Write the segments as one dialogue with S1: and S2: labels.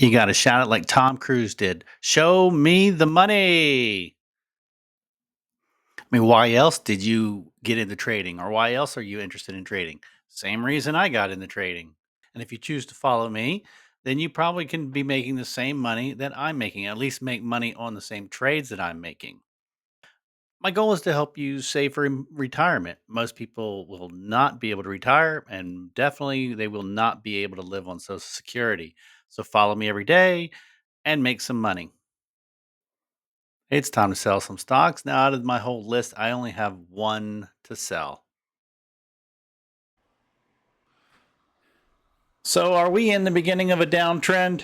S1: You got to shout it like Tom Cruise did. Show me the money. I mean, why else did you get into trading, or why else are you interested in trading? Same reason I got into trading. And if you choose to follow me, then you probably can be making the same money that I'm making, at least make money on the same trades that I'm making. My goal is to help you save for retirement. Most people will not be able to retire, and definitely they will not be able to live on Social Security. So follow me every day and make some money. It's time to sell some stocks. Now, out of my whole list, I only have one to sell. So, are we in the beginning of a downtrend?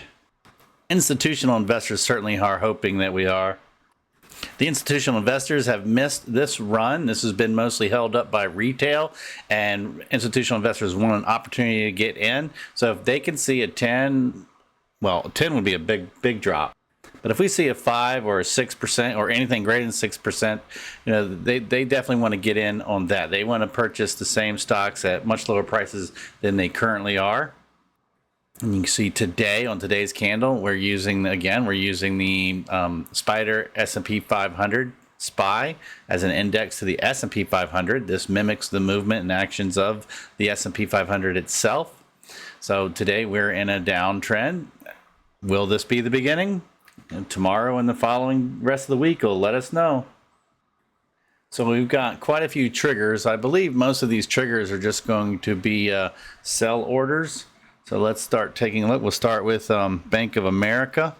S1: Institutional investors certainly are hoping that we are. The institutional investors have missed this run. This has been mostly held up by retail, and institutional investors want an opportunity to get in. So, if they can see a 10, well, a 10 would be a big drop. But if we see a 5 or a 6% or anything greater than 6%, they definitely want to get in on that. They want to purchase the same stocks at much lower prices than they currently are. And you can see today on today's candle, we're using the Spider S&P 500 SPY as an index to the S&P 500. This mimics the movement and actions of the S&P 500 itself. So today we're in a downtrend. Will this be the beginning? And tomorrow and the following rest of the week will let us know. So we've got quite a few triggers. I believe most of these triggers are just going to be sell orders. So let's start taking a look. We'll start with Bank of America.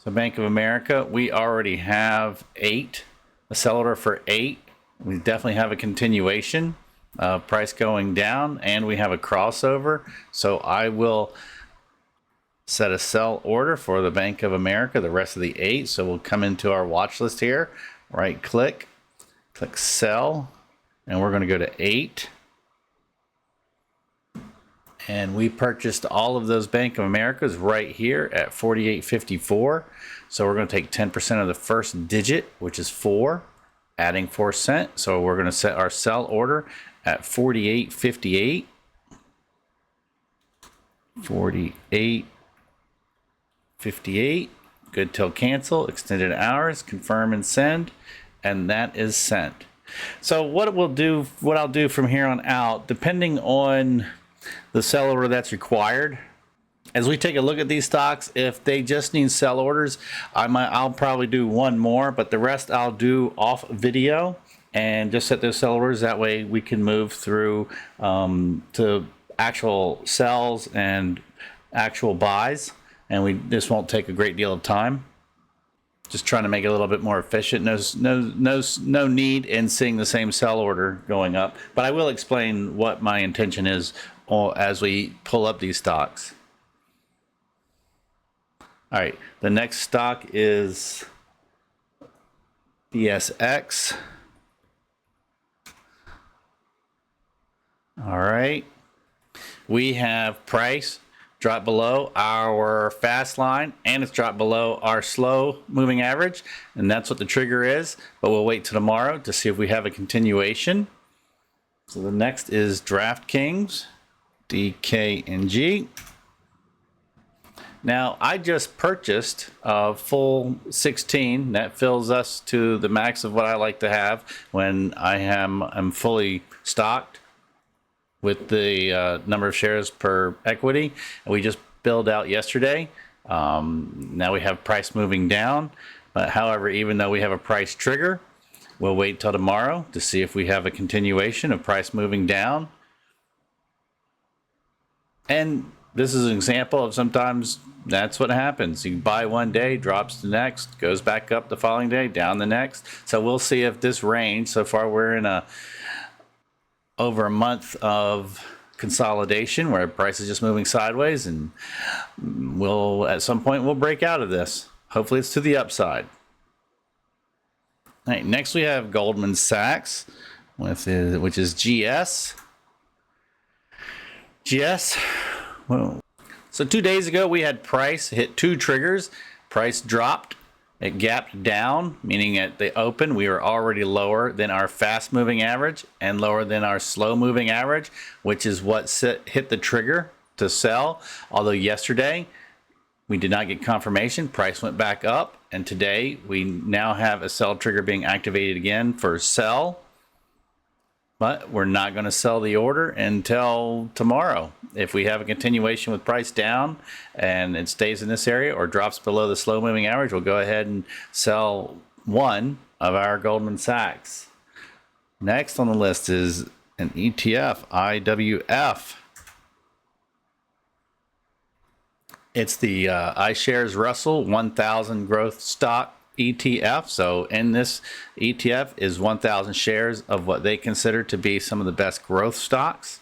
S1: So Bank of America, we already have a sell order for 8. We definitely have a continuation, price going down, and we have a crossover. So I will set a sell order for the Bank of America, the rest of the 8. So we'll come into our watch list here, right click sell, and we're going to go to 8. And we purchased all of those Bank of Americas right here at 48.54. So we're going to take 10% of the first digit, which is 4, adding 4 cents. So we're going to set our sell order at 48.58. 48.58. Good till cancel, extended hours, confirm and send, and that is sent. So what I'll do from here on out, depending on the sell order that's required, as we take a look at these stocks, if they just need sell orders, I'll probably do one more, but the rest I'll do off video and just set those sell orders. That way we can move through to actual sells and actual buys, and this won't take a great deal of time. Just trying to make it a little bit more efficient. No need in seeing the same sell order going up, but I will explain what my intention is as we pull up these stocks. All right, the next stock is BSX. All right, we have price drop below our fast line, and it's dropped below our slow moving average, and that's what the trigger is. But we'll wait till tomorrow to see if we have a continuation. So the next is DraftKings, DKNG. Now I just purchased a full 16. That fills us to the max of what I like to have when I'm fully stocked with the number of shares per equity. And we just billed out yesterday. Now we have price moving down. But however, even though we have a price trigger, we'll wait till tomorrow to see if we have a continuation of price moving down. And this is an example of sometimes that's what happens. You buy one day, drops the next, goes back up the following day, down the next. So we'll see if this range, so far we're in over a month of consolidation where price is just moving sideways, and at some point we'll break out of this. Hopefully it's to the upside. All right, next we have Goldman Sachs, which is GS. Well, so 2 days ago we had price hit 2 triggers. Price dropped. It gapped down, meaning at the open we were already lower than our fast moving average and lower than our slow moving average, which is what hit the trigger. to sell, although yesterday we did not get confirmation. Price went back up, and today we now have a sell trigger being activated again for sell. But we're not going to sell the order until tomorrow. If we have a continuation with price down and it stays in this area or drops below the slow moving average, we'll go ahead and sell one of our Goldman Sachs. Next on the list is an ETF, IWF. It's the iShares Russell 1000 Growth Stock ETF. So in this ETF is 1,000 shares of what they consider to be some of the best growth stocks.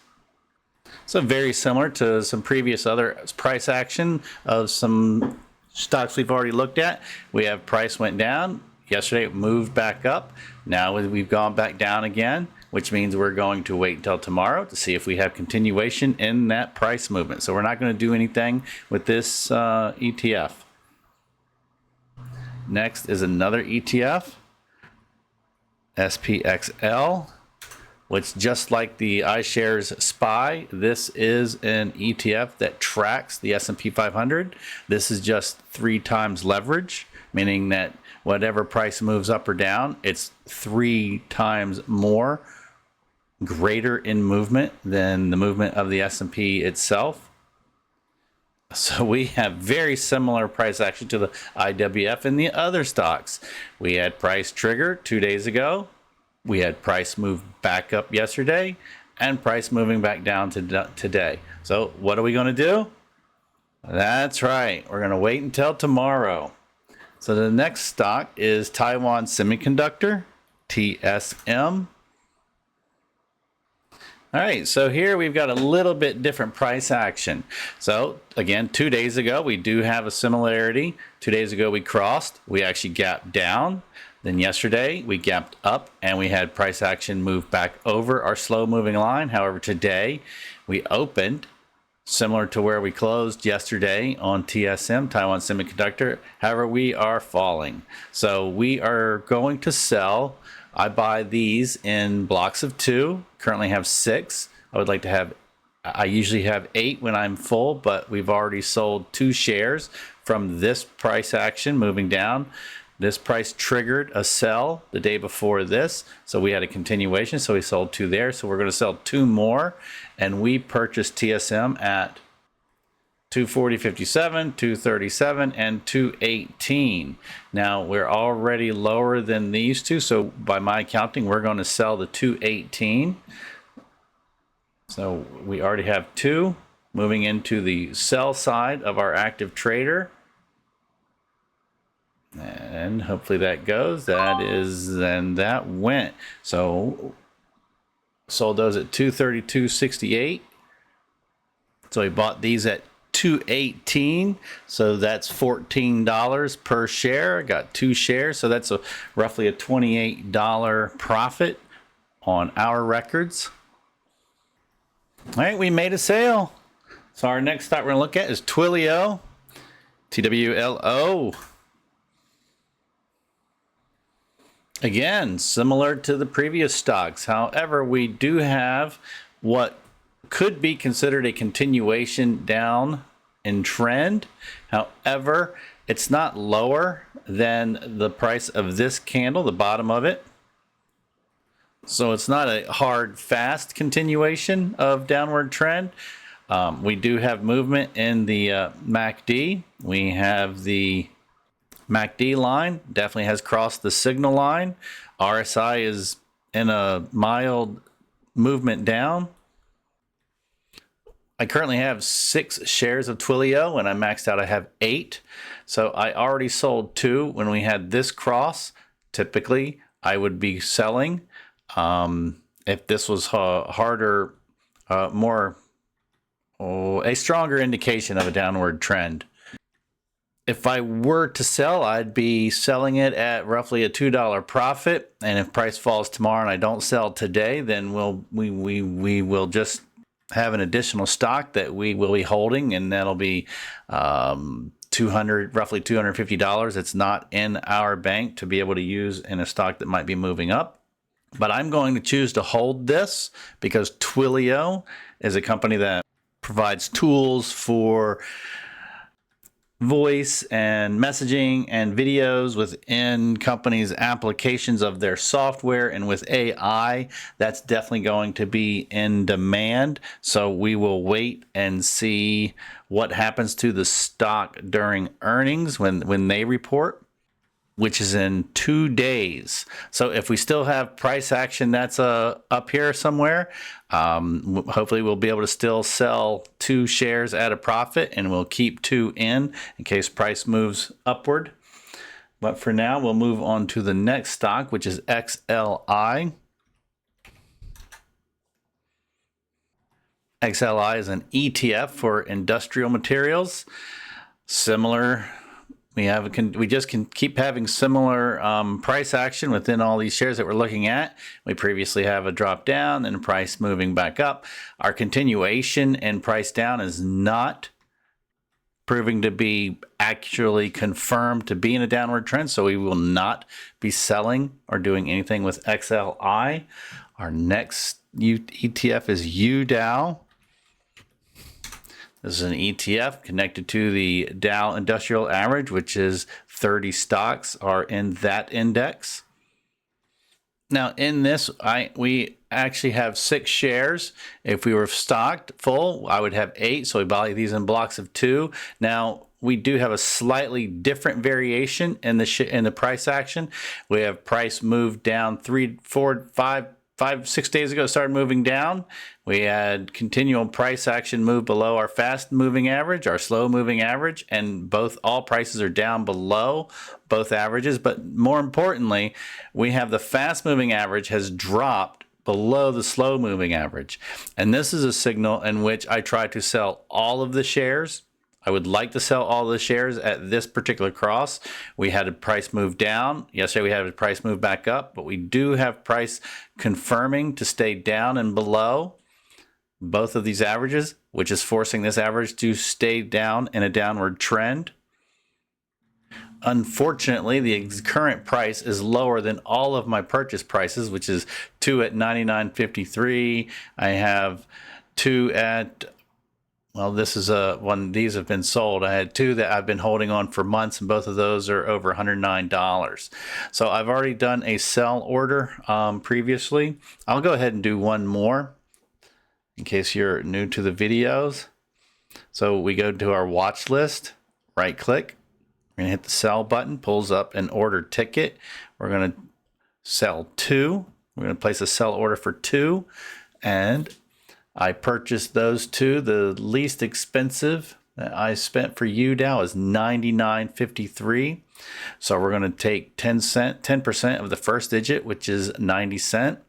S1: So very similar to some previous other price action of some stocks we've already looked at. We have price went down. Yesterday it moved back up. Now we've gone back down again, which means we're going to wait until tomorrow to see if we have continuation in that price movement. So we're not going to do anything with this ETF. Next is another ETF, SPXL, which just like the iShares SPY, this is an ETF that tracks the S&P 500. This is just 3 times leverage, meaning that whatever price moves up or down, it's 3 times more greater in movement than the movement of the S&P itself. So we have very similar price action to the IWF and the other stocks. We had price trigger 2 days ago. We had price move back up yesterday and price moving back down to today. So what are we going to do? That's right. We're going to wait until tomorrow. So the next stock is Taiwan Semiconductor, TSM. All right, so here we've got a little bit different price action. So again, 2 days ago, we do have a similarity. 2 days ago, we crossed. We actually gapped down. Then yesterday, we gapped up and we had price action move back over our slow moving line. However, today we opened similar to where we closed yesterday on TSM, Taiwan Semiconductor. However, we are falling. So we are going to sell. I buy these in blocks of 2. Currently have 6. I usually have 8 when I'm full, but we've already sold 2 shares from this price action moving down. This price triggered a sell the day before this, so we had a continuation, so we sold 2 there. So we're going to sell 2 more, and we purchased TSM at 240.57, 237, and 218. Now we're already lower than these two, so by my counting, we're going to sell the 218. So we already have 2 moving into the sell side of our active trader. And hopefully that goes. That is, and that went. So sold those at 232.68. So we bought these at 218, so that's $14 per share. I got 2 shares, so that's roughly a $28 profit on our records. All right, we made a sale. So our next stock we're going to look at is Twilio, TWLO. Again, similar to the previous stocks. However, we do have what could be considered a continuation down in trend. However, it's not lower than the price of this candle, the bottom of it. So it's not a hard, fast continuation of downward trend. We do have movement in the MACD. We have the MACD line, definitely has crossed the signal line. RSI is in a mild movement down. I currently have 6 shares of Twilio. When I maxed out, I have 8. So I already sold 2 when we had this cross. Typically, I would be selling. If this was harder, a stronger indication of a downward trend. If I were to sell, I'd be selling it at roughly a $2 profit. And if price falls tomorrow and I don't sell today, then we will just have an additional stock that we will be holding, and that'll be roughly $250. It's not in our bank to be able to use in a stock that might be moving up. But I'm going to choose to hold this because Twilio is a company that provides tools for voice and messaging and videos within companies' applications of their software. And with AI, that's definitely going to be in demand. So we will wait and see what happens to the stock during earnings when they report, which is in 2 days. So if we still have price action that's up here somewhere, hopefully we'll be able to still sell 2 shares at a profit, and we'll keep 2 in case price moves upward. But for now, we'll move on to the next stock, which is XLI. XLI is an ETF for industrial materials. Similar. We just can keep having similar price action within all these shares that we're looking at. We previously have a drop down and price moving back up. Our continuation and price down is not proving to be actually confirmed to be in a downward trend, so we will not be selling or doing anything with XLI. Our next ETF is UDOW. This is an ETF connected to the Dow Industrial Average, which is 30 stocks are in that index. Now in this, we actually have 6 shares. If we were stocked full, I would have 8. So we buy these in blocks of 2. Now we do have a slightly different variation in the price action. We have price moved down 3, 4, 5, 6 days ago, started moving down. We had continual price action move below our fast moving average, our slow moving average, and all prices are down below both averages. But more importantly, we have the fast moving average has dropped below the slow moving average. And this is a signal in which I try to sell all of the shares. I would like to sell all the shares at this particular cross. We had a price move down. Yesterday we had a price move back up, but we do have price confirming to stay down and below both of these averages, which is forcing this average to stay down in a downward trend. Unfortunately, the current price is lower than all of my purchase prices, which is 2 at $99.53. I have 2 at, well, this is one. These have been sold. I had 2 that I've been holding on for months, and both of those are over $109. So I've already done a sell order previously. I'll go ahead and do one more in case you're new to the videos. So we go to our watch list, right click, we're gonna hit the sell button, pulls up an order ticket. We're gonna sell 2. We're gonna place a sell order for 2, and I purchased those 2. The least expensive that I spent for UDOW is $99.53. So we're going to take 10% of the first digit, which is 90 cents.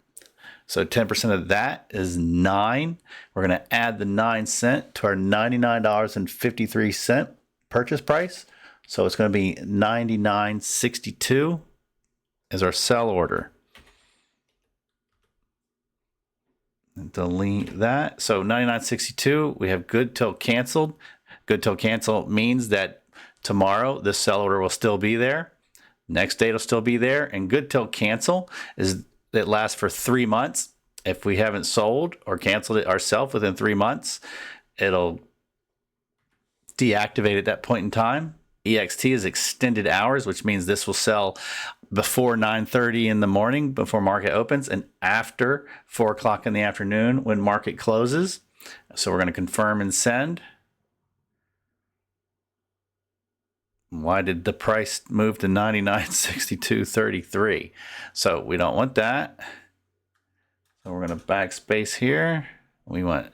S1: So 10% of that is 9. We're going to add the 9 cents to our $99.53 purchase price. So it's going to be $99.62 is our sell order. Delete that. So $99.62, we have good till canceled. Good till cancel means that tomorrow this sell order will still be there. Next day it'll still be there. And good till cancel is it lasts for 3 months. If we haven't sold or canceled it ourselves within 3 months, it'll deactivate at that point in time. EXT is extended hours, which means this will sell before 9:30 in the morning, before market opens, and after 4 o'clock in the afternoon when market closes. So we're going to confirm and send. Why did the price move to $99.62.33? So we don't want that. So we're going to backspace here. We want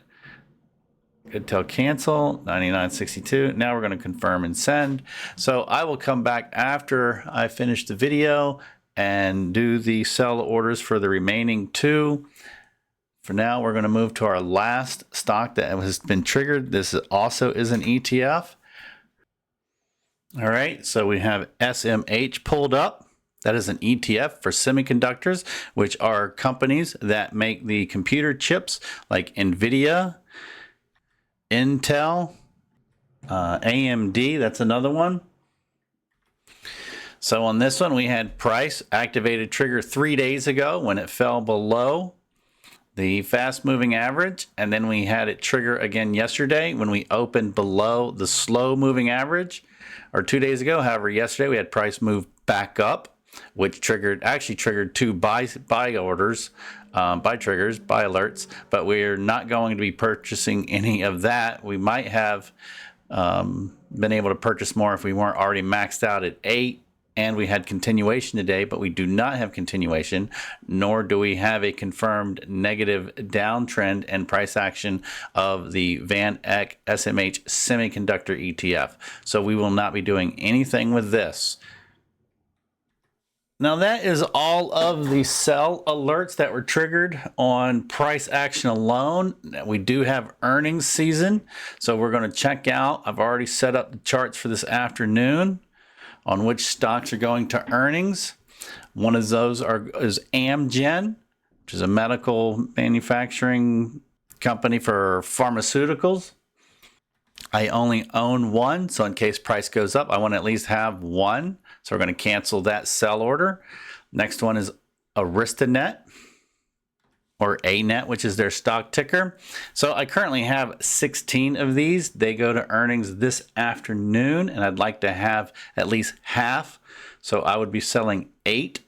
S1: good till cancel, $99.62. Now we're going to confirm and send. So I will come back after I finish the video and do the sell orders for the remaining 2. For now, we're going to move to our last stock that has been triggered. This also is an ETF. All right, so we have SMH pulled up. That is an ETF for semiconductors, which are companies that make the computer chips like NVIDIA, Intel, AMD, that's another one. So on this one, we had price activated trigger 3 days ago when it fell below the fast moving average, and then we had it trigger again yesterday when we opened below the slow moving average, or 2 days ago. However, yesterday we had price move back up, which actually triggered two buy orders, buy triggers, buy alerts, but we're not going to be purchasing any of that. We might have been able to purchase more if we weren't already maxed out at 8. And we had continuation today, but we do not have continuation, nor do we have a confirmed negative downtrend and price action of the Van Eck SMH semiconductor ETF. So we will not be doing anything with this. Now that is all of the sell alerts that were triggered on price action alone. We do have earnings season, so we're going to check out. I've already set up the charts for this afternoon on which stocks are going to earnings. One of those is Amgen, which is a medical manufacturing company for pharmaceuticals. I only own one, so in case price goes up, I want to at least have one. So we're going to cancel that sell order. Next one is Aristanet, or ANET, which is their stock ticker. So I currently have 16 of these. They go to earnings this afternoon, and I'd like to have at least half. So I would be selling 8.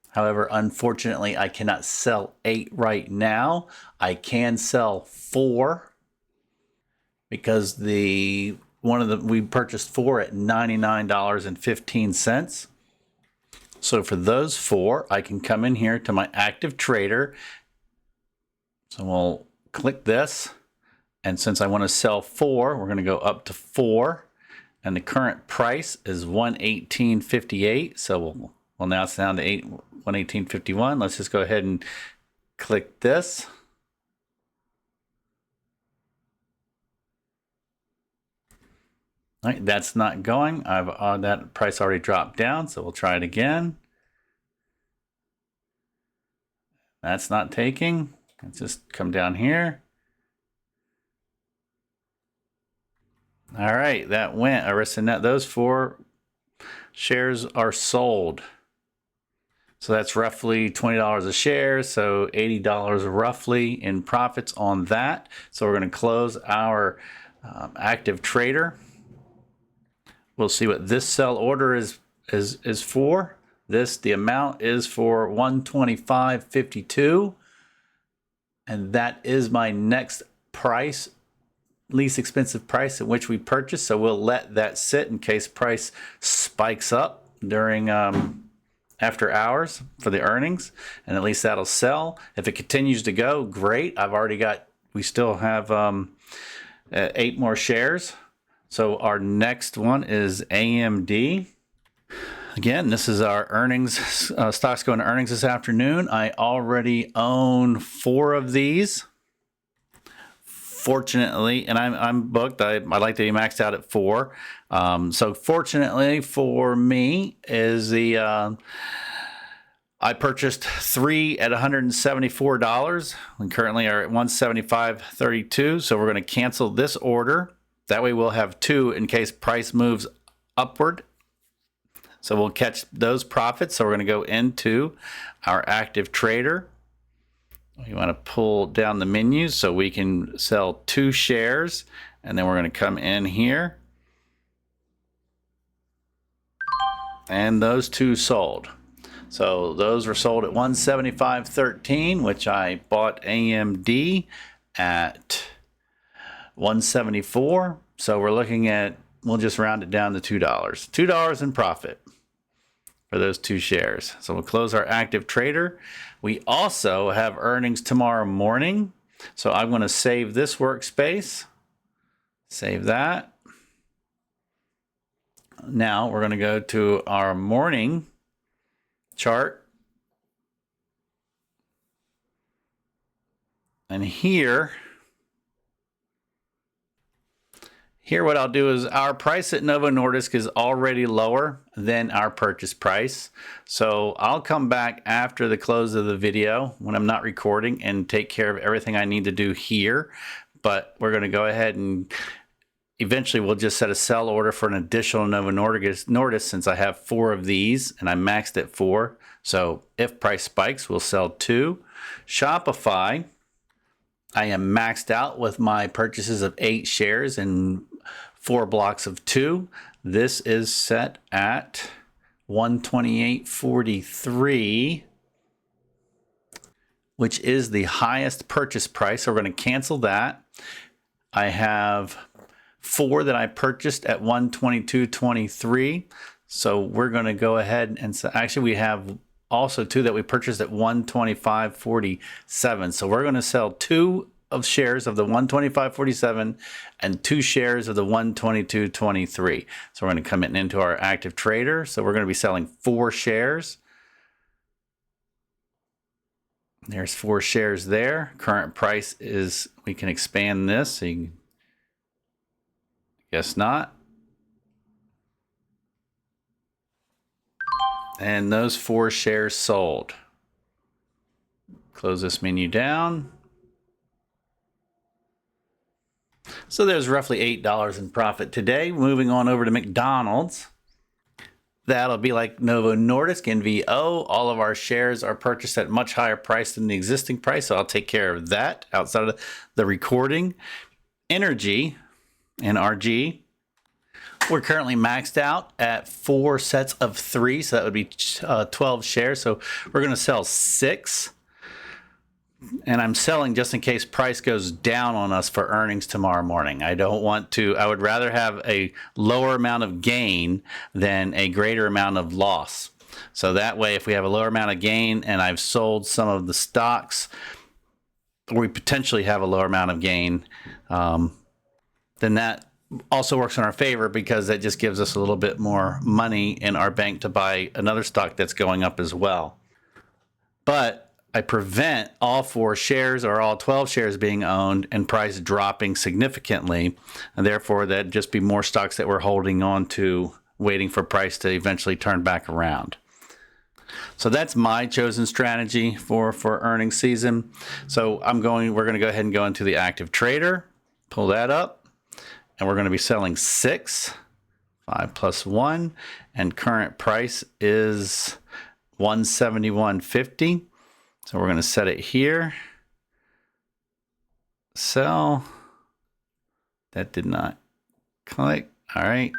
S1: However, unfortunately, I cannot sell 8 right now. I can sell 4 because we purchased 4 at $99.15. So for those 4, I can come in here to my active trader. So we'll click this. And since I want to sell 4, we're going to go up to 4. And the current price is $118.58. So we'll now it's down to $118.51. Let's just go ahead and click this. All right, that's not going. I've that price already dropped down, so we'll try it again. That's not taking. Let's just come down here. All right, that went. Aristanet, those 4 shares are sold. So that's roughly $20 a share, so $80 roughly in profits on that. So we're going to close our active trader. We'll see what this sell order is for. The amount is for $125.52, and that is my next price, least expensive price at which we purchase. So we'll let that sit in case price spikes up during after hours for the earnings, and at least that'll sell. If it continues to go, great. We still have 8 more shares. So our next one is AMD. Again, this is our earnings. Stocks going to earnings this afternoon. I already own 4 of these. Fortunately, and I'm booked. I like to be maxed out at 4. So fortunately for me is I purchased 3 at $174. We currently are at $175.32. So we're going to cancel this order. That way we'll have 2 in case price moves upward. So we'll catch those profits. So we're going to go into our active trader. We want to pull down the menu so we can sell 2 shares. And then we're going to come in here. And those 2 sold. So those were sold at $175.13, which I bought AMD at $174. So we're looking at, we'll just round it down to $2. $2 in profit for those 2 shares. So we'll close our active trader. We also have earnings tomorrow morning. So I'm going to save this workspace. Save that. Now we're going to go to our morning chart. And here what I'll do is our price at Novo Nordisk is already lower than our purchase price. So I'll come back after the close of the video when I'm not recording and take care of everything I need to do here. But we're going to go ahead and eventually we'll just set a sell order for an additional Novo Nordisk since I have 4 of these and I maxed at 4. So if price spikes, we'll sell 2. Shopify, I am maxed out with my purchases of 8 shares and 4 blocks of 2. This is set at 128.43, which is the highest purchase price. So we're going to cancel that. I have 4 that I purchased at 122.23. So we're going to go ahead and actually we have also 2 that we purchased at 125.47. So we're going to sell 2 of shares of the 125.47 and 2 shares of the 122.23. So we're going to come into our active trader. So we're going to be selling 4 shares. There's 4 shares there. Current price is, we can expand this. So you can, guess not. And those 4 shares sold. Close this menu down. So there's roughly $8 in profit today. Moving on over to McDonald's. That'll be like Novo Nordisk, NVO. All of our shares are purchased at much higher price than the existing price, so I'll take care of that outside of the recording. Energy and RG. We're currently maxed out at 4 sets of 3, so that would be 12 shares. So we're going to sell 6. And I'm selling just in case price goes down on us for earnings tomorrow morning. I don't want to, I would rather have a lower amount of gain than a greater amount of loss. So that way, if we have a lower amount of gain and I've sold some of the stocks, or we potentially have a lower amount of gain, then that also works in our favor because that just gives us a little bit more money in our bank to buy another stock that's going up as well. But I prevent all 4 shares or all 12 shares being owned and price dropping significantly. And therefore, that'd just be more stocks that we're holding on to, waiting for price to eventually turn back around. So that's my chosen strategy for earnings season. So we're going to go ahead and go into the active trader, pull that up, and we're going to be selling 6, 5 plus 1, and current price is 171.50. So we're going to set it here. Sell. That did not click. All right.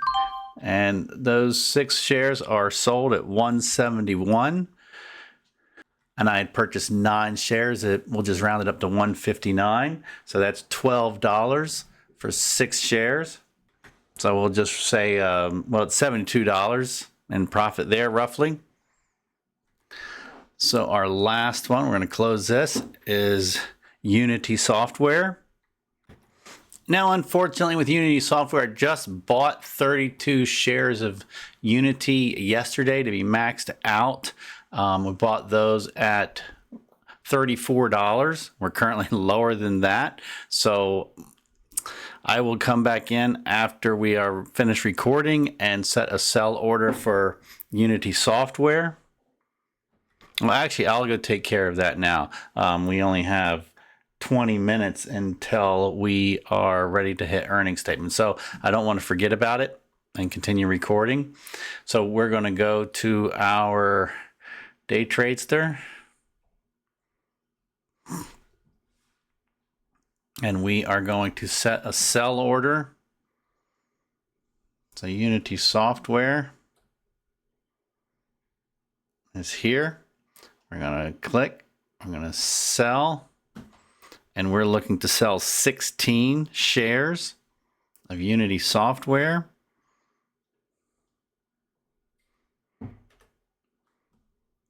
S1: And those 6 shares are sold at 171. And I had purchased 9 shares. We'll just round it up to 159. So that's $12 for 6 shares. So we'll just say, well, it's $72 in profit there roughly. So our last one, we're going to close this, is Unity Software. Now, unfortunately, with Unity Software, I just bought 32 shares of Unity yesterday to be maxed out. We bought those at $34. We're currently lower than that. So I will come back in after we are finished recording and set a sell order for Unity Software. Well, actually, I'll go take care of that now. We only have 20 minutes until we are ready to hit earnings statement. So I don't want to forget about it and continue recording. So we're going to go to our day Tradestor. And we are going to set a sell order. So Unity Software is here. We're going to click, I'm going to sell, and we're looking to sell 16 shares of Unity Software.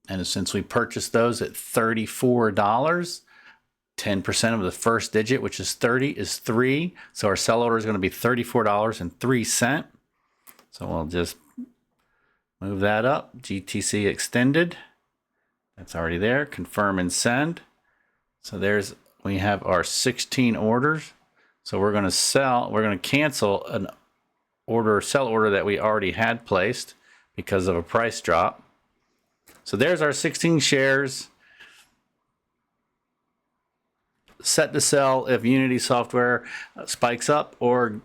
S1: And since we purchased those at $34, 10% of the first digit, which is 30, is 3. So our sell order is going to be $34.03. So we'll just move that up, GTC extended. That's already there. Confirm and send. So we have our 16 orders. So we're going to cancel an sell order that we already had placed because of a price drop. So there's our 16 shares set to sell if Unity Software spikes up or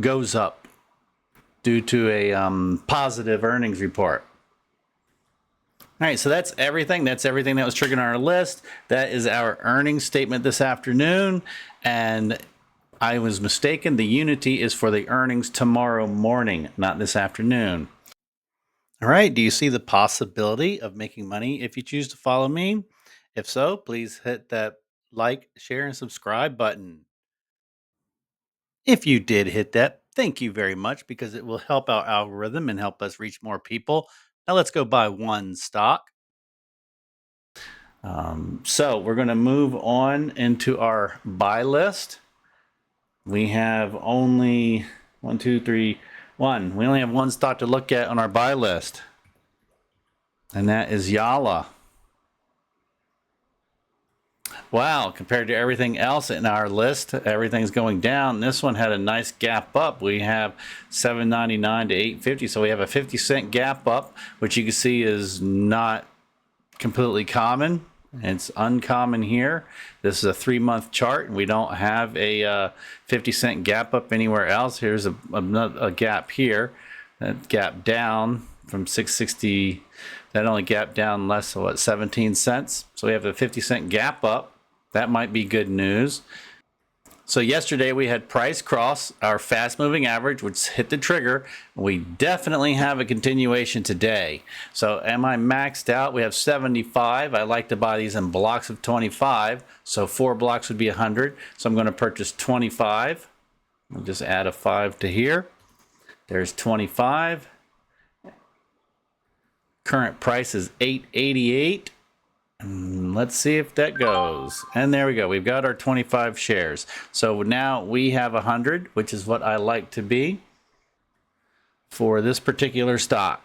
S1: goes up due to a positive earnings report. All right, so that's everything. That's everything that was triggered on our list. That is our earnings statement this afternoon. And I was mistaken. The Unity is for the earnings tomorrow morning, not this afternoon. All right, do you see the possibility of making money if you choose to follow me? If so, please hit that like, share, and subscribe button. If you did hit that, thank you very much because it will help our algorithm and help us reach more people. Now let's go buy one stock. So we're going to move on into our buy list. We have only one. We only have one stock to look at on our buy list, and that is Yalla. Wow, compared to everything else in our list, everything's going down. This one had a nice gap up. We have $7.99 to $8.50, so we have a 50-cent gap up, which you can see is not completely common. It's uncommon here. This is a 3-month chart, and we don't have a 50-cent gap up anywhere else. Here's a gap here. That gap down from 660. That only gapped down less than, 17 cents. So we have a 50-cent gap up. That might be good news. So yesterday we had price cross our fast moving average, which hit the trigger. We definitely have a continuation today. So am I maxed out? We have 75. I like to buy these in blocks of 25. So 4 blocks would be 100. So I'm going to purchase 25. I'll just add a 5 to here. There's 25. Current price is $8.88. Let's see if that goes. And there we go. We've got our 25 shares. So now we have 100, which is what I like to be for this particular stock.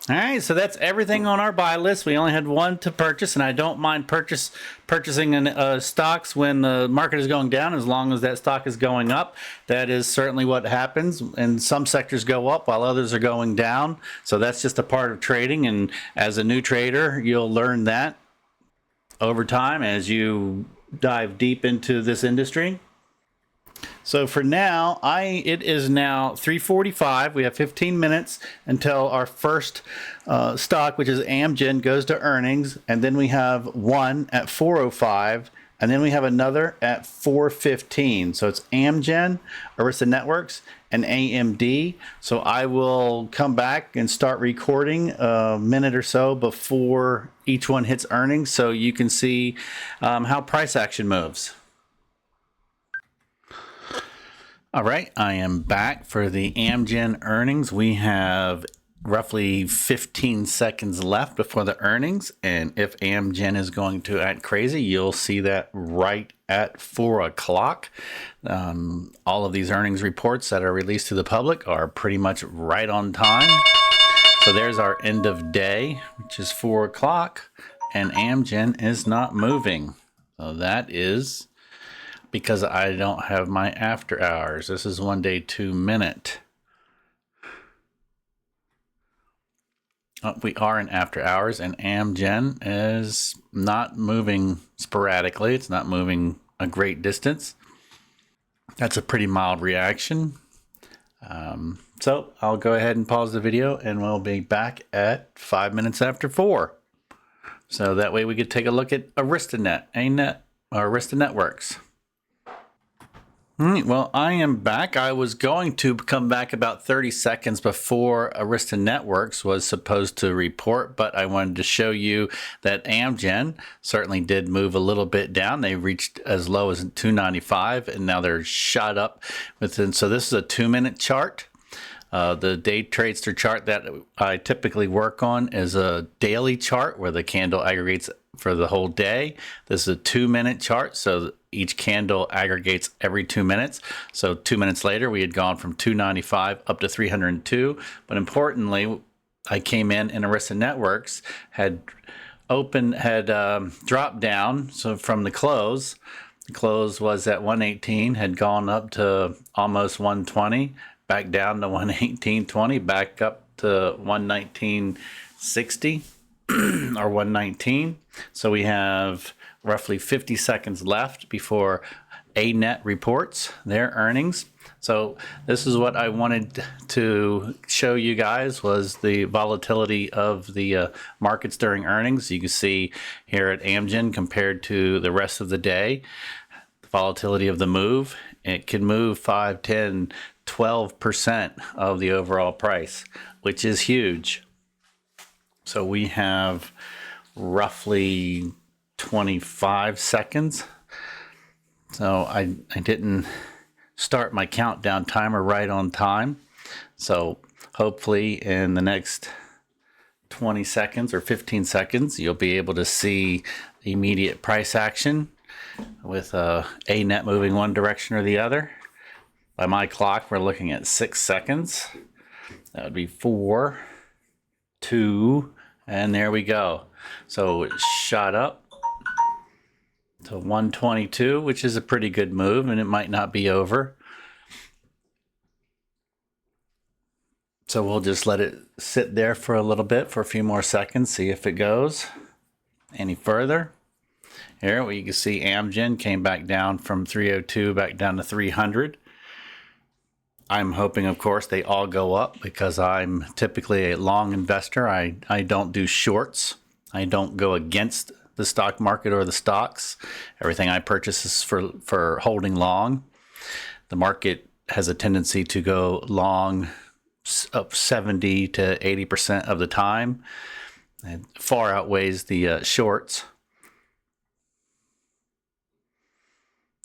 S1: All right, so that's everything on our buy list. We only had one to purchase, and I don't mind purchasing stocks when the market is going down, as long as that stock is going up. That is certainly what happens. And some sectors go up while others are going down. So that's just a part of trading. And as a new trader, you'll learn that over time as you dive deep into this industry. So for now, it is now 3:45. We have 15 minutes until our first stock, which is Amgen, goes to earnings. And then we have one at 4:05. And then we have another at 4:15. So it's Amgen, Arista Networks, and AMD. So I will come back and start recording a minute or so before each one hits earnings, so you can see how price action moves. All right, I am back for the Amgen earnings. We have roughly 15 seconds left before the earnings, and if Amgen is going to act crazy, you'll see that right at 4 o'clock. All of these earnings reports that are released to the public are pretty much right on time. So there's our end of day, which is 4 o'clock, and Amgen is not moving. So that is because I don't have my after hours. This is 1 day, 2 minute. We are in after hours, and Amgen is not moving sporadically. It's not moving a great distance. That's a pretty mild reaction. So I'll go ahead and pause the video, and we'll be back at 5 minutes after 4. So that way we could take a look at Arista Networks. Well, I am back. I was going to come back about 30 seconds before Arista Networks was supposed to report, but I wanted to show you that Amgen certainly did move a little bit down. They reached as low as 295, and now they're shot up within. So this is a 2-minute chart. The day Tradestor chart that I typically work on is a daily chart where the candle aggregates for the whole day. This is a 2-minute chart, so each candle aggregates every 2 minutes. So 2 minutes later, we had gone from 295 up to 302. But importantly, I came in Arista Networks had dropped down. So from the close was at 118, had gone up to almost 120, back down to 118.20, back up to 119.60 or 119. So we have roughly 50 seconds left before ANET reports their earnings. So this is what I wanted to show you guys, was the volatility of the markets during earnings. You can see here at Amgen compared to the rest of the day, the volatility of the move. It can move 5, 10, 12% of the overall price, which is huge. So we have roughly 25 seconds. So I didn't start my countdown timer right on time. So hopefully in the next 20 seconds or 15 seconds, you'll be able to see the immediate price action with ANET moving one direction or the other. By my clock, we're looking at 6 seconds. That would be 4, 2, and there we go. So it shot up to 122, which is a pretty good move, and it might not be over. So we'll just let it sit there for a little bit, for a few more seconds, see if it goes any further. Here you can see Amgen came back down from 302 back down to 300. I'm hoping, of course, they all go up because I'm typically a long investor. I don't do shorts. I don't go against the stock market or the stocks. Everything I purchase is for holding long. The market has a tendency to go long up 70 to 80% of the time. It far outweighs the shorts.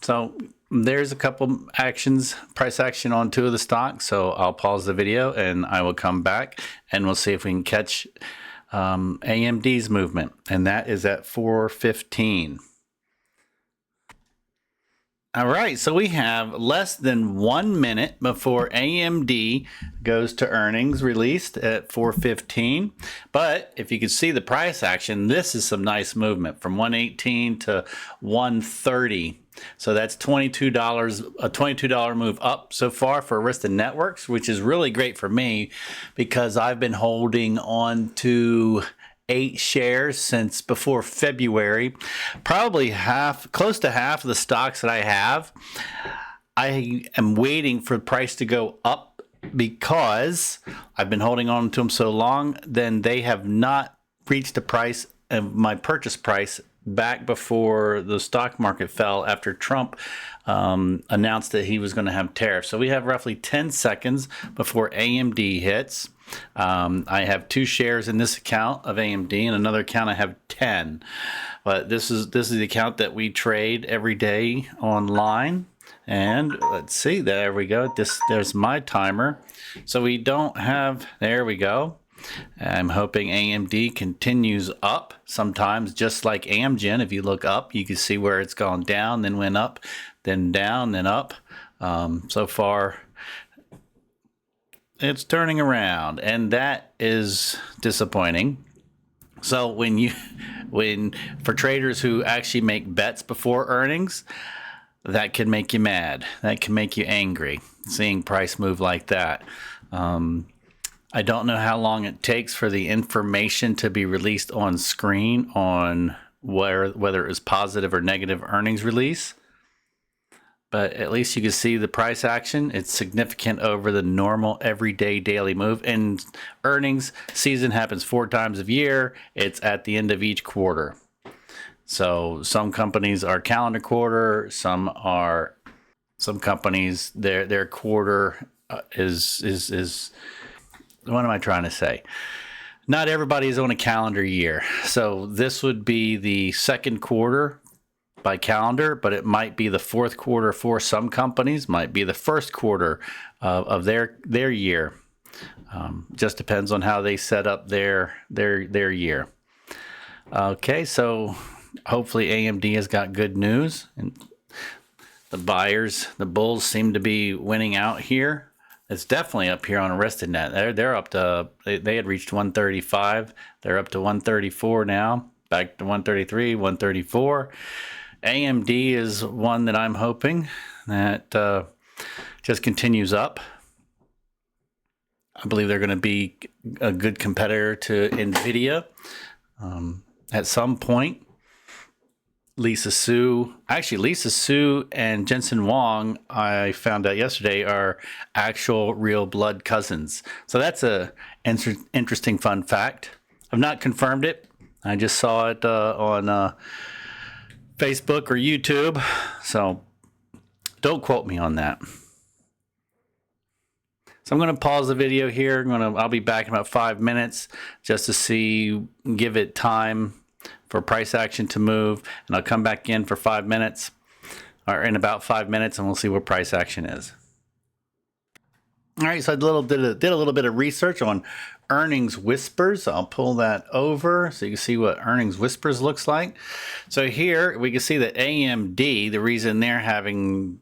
S1: So there's a couple actions, price action on 2 of the stocks. So I'll pause the video and I will come back and we'll see if we can catch AMD's movement. And that is at 4:15. All right, so we have less than 1 minute before AMD goes to earnings released at 4:15. But if you can see the price action, this is some nice movement from 118 to 130. So that's $22, a $22 move up so far for Arista Networks, which is really great for me because I've been holding on to 8 shares since before February. Probably close to half of the stocks that I have, I am waiting for the price to go up because I've been holding on to them so long. Then they have not reached the price of my purchase price back before the stock market fell after Trump announced that he was going to have tariffs. So we have roughly 10 seconds before AMD hits. I have 2 shares in this account of AMD, and another account I have 10. But this is the account that we trade every day online. And let's see, there we go. There's my timer. So we don't have, there we go. I'm hoping AMD continues up. Sometimes, just like Amgen, if you look up, you can see where it's gone down, then went up, then down, then up. So far, it's turning around, and that is disappointing. So for traders who actually make bets before earnings, that can make you mad. That can make you angry, seeing price move like that. I don't know how long it takes for the information to be released on screen on whether it was positive or negative earnings release. But at least you can see the price action. It's significant over the normal everyday daily move. And earnings season happens 4 times a year. It's at the end of each quarter. So some companies are calendar quarter. Some companies their quarter is what am I trying to say? Not everybody is on a calendar year. So this would be the second quarter by calendar, but it might be the fourth quarter for some companies, might be the first quarter of their year. Just depends on how they set up their year. Okay, so hopefully AMD has got good news, and the bulls seem to be winning out here. It's definitely up here on AristaNet. They're up to, they had reached 135. They're up to 134 now, back to 133, 134. AMD is one that I'm hoping that just continues up. I believe they're going to be a good competitor to NVIDIA at some point. Lisa Su. Actually, Lisa Su and Jensen Wong, I found out yesterday, are actual real blood cousins. So that's a interesting fun fact. I've not confirmed it. I just saw it on Facebook or YouTube. So don't quote me on that. So I'm going to pause the video here. I'll be back in about 5 minutes just to give it time for price action to move, and I'll come back in for 5 minutes, or in about 5 minutes, and we'll see what price action is. All right, so I did a little bit of research on earnings whispers. I'll pull that over so you can see what earnings whispers looks like. So here we can see that AMD, the reason they're having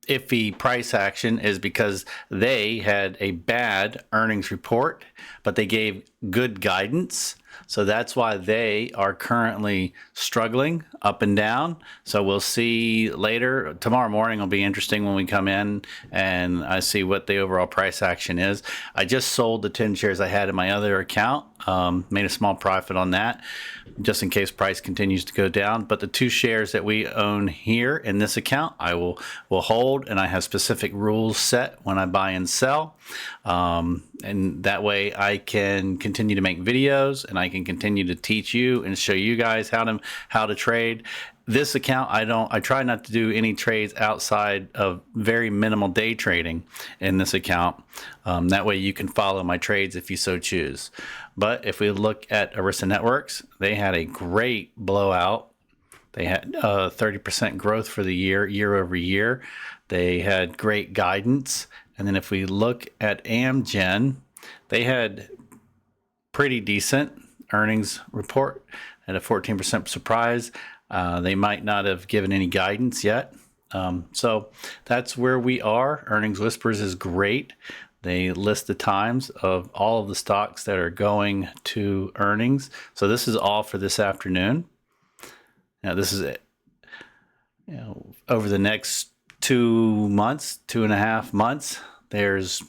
S1: iffy price action is because they had a bad earnings report, but they gave good guidance. So that's why they are currently struggling up and down. So we'll see later. Tomorrow morning will be interesting when we come in and I see what the overall price action is. I just sold the 10 shares I had in my other account, made a small profit on that just in case price continues to go down. But the 2 shares that we own here in this account, I will hold, and I have specific rules set when I buy and sell. And that way I can continue to make videos, and I can continue to teach you and show you guys how to trade. This account, I try not to do any trades outside of very minimal day trading in this account. That way you can follow my trades if you so choose. But if we look at Arista Networks, they had a great blowout. They had 30% growth for the year over year. They had great guidance. And then if we look at Amgen, they had pretty decent earnings report at a 14% surprise. They might not have given any guidance yet. So that's where we are. Earnings Whispers is great. They list the times of all of the stocks that are going to earnings. So this is all for this afternoon. Now this is it. Over the next 2 months, 2.5 months, there's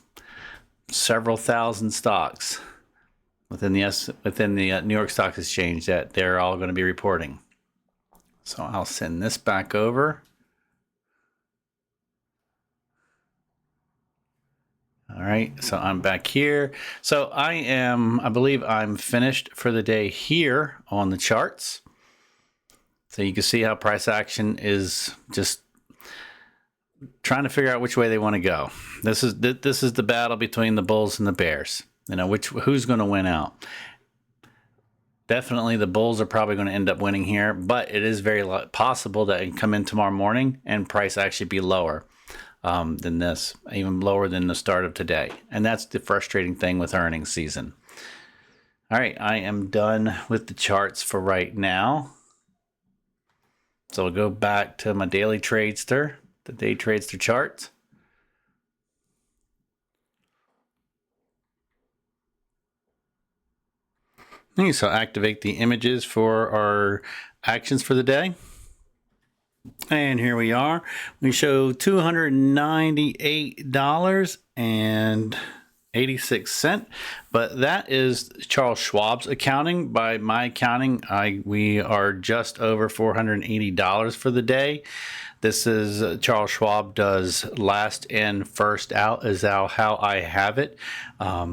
S1: several thousand stocks within the New York Stock Exchange that they're all going to be reporting. So I'll send this back over. All right, so I'm back here. So I believe I'm finished for the day here on the charts. So you can see how price action is just trying to figure out which way they want to go. This is the battle between the bulls and the bears. Who's going to win out. Definitely the bulls are probably going to end up winning here, but it is very possible that it can come in tomorrow morning and price actually be lower than this, even lower than the start of today. And that's the frustrating thing with earnings season. All right, I am done with the charts for right now. So I'll go back to my daily Tradestor, the day Tradestor charts. Okay, so activate the images for our actions for the day. And here we are. We show $298.86, but that is Charles Schwab's accounting. By my accounting, we are just over $480 for the day. This is Charles Schwab does last in, first out is how I have it. How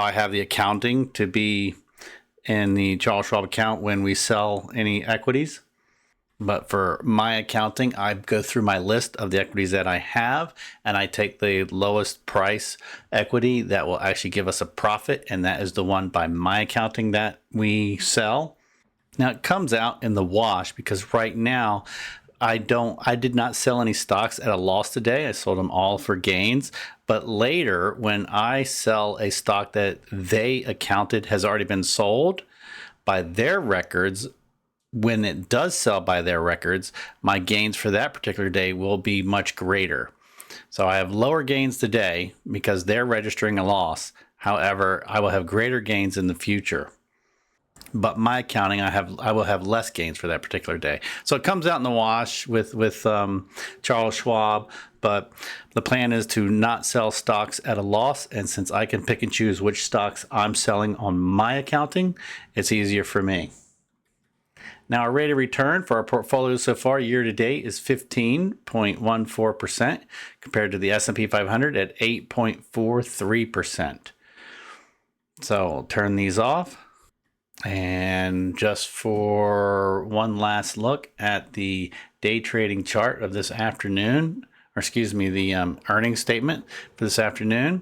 S1: I have the accounting to be in the Charles Schwab account when we sell any equities. But for my accounting, I go through my list of the equities that I have, and I take the lowest price equity that will actually give us a profit, and that is the one by my accounting that we sell. Now it comes out in the wash because right now I did not sell any stocks at a loss today. I sold them all for gains. But later, when I sell a stock that they accounted has already been sold by their records, when it does sell by their records, my gains for that particular day will be much greater. So I have lower gains today because they're registering a loss. However, I will have greater gains in the future. But my accounting, I will have less gains for that particular day. So it comes out in the wash with Charles Schwab. But the plan is to not sell stocks at a loss. And since I can pick and choose which stocks I'm selling on my accounting, it's easier for me. Now our rate of return for our portfolio so far year to date is 15.14% compared to the S&P 500 at 8.43%. So I'll turn these off. And just for one last look at the day trading chart of this afternoon, or excuse me, the earnings statement for this afternoon,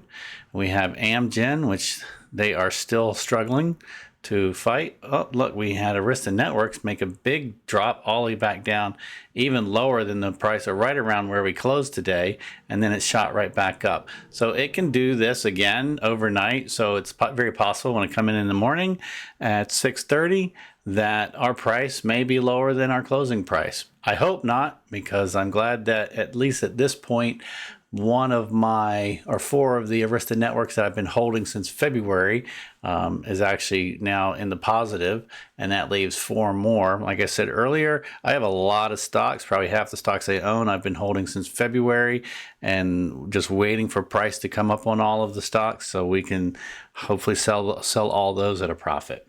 S1: we have Amgen, which they are still struggling to fight. Oh, look, we had Arista Networks make a big drop all the way back down, even lower than the price, or right around where we closed today, and then it shot right back up. So it can do this again overnight. So it's very possible when I come in the morning at 6:30 that our price may be lower than our closing price. I hope not, because I'm glad that at least at this point, four of the Arista networks that I've been holding since February is actually now in the positive, and that leaves 4 more. Like I said earlier, I have a lot of stocks, probably half the stocks I own I've been holding since February, and just waiting for price to come up on all of the stocks so we can hopefully sell all those at a profit.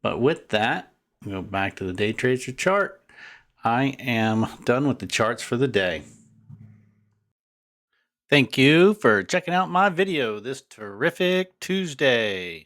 S1: But with that, we go back to the day trader chart. I am done with the charts for the day. Thank you for checking out my video this terrific Tuesday.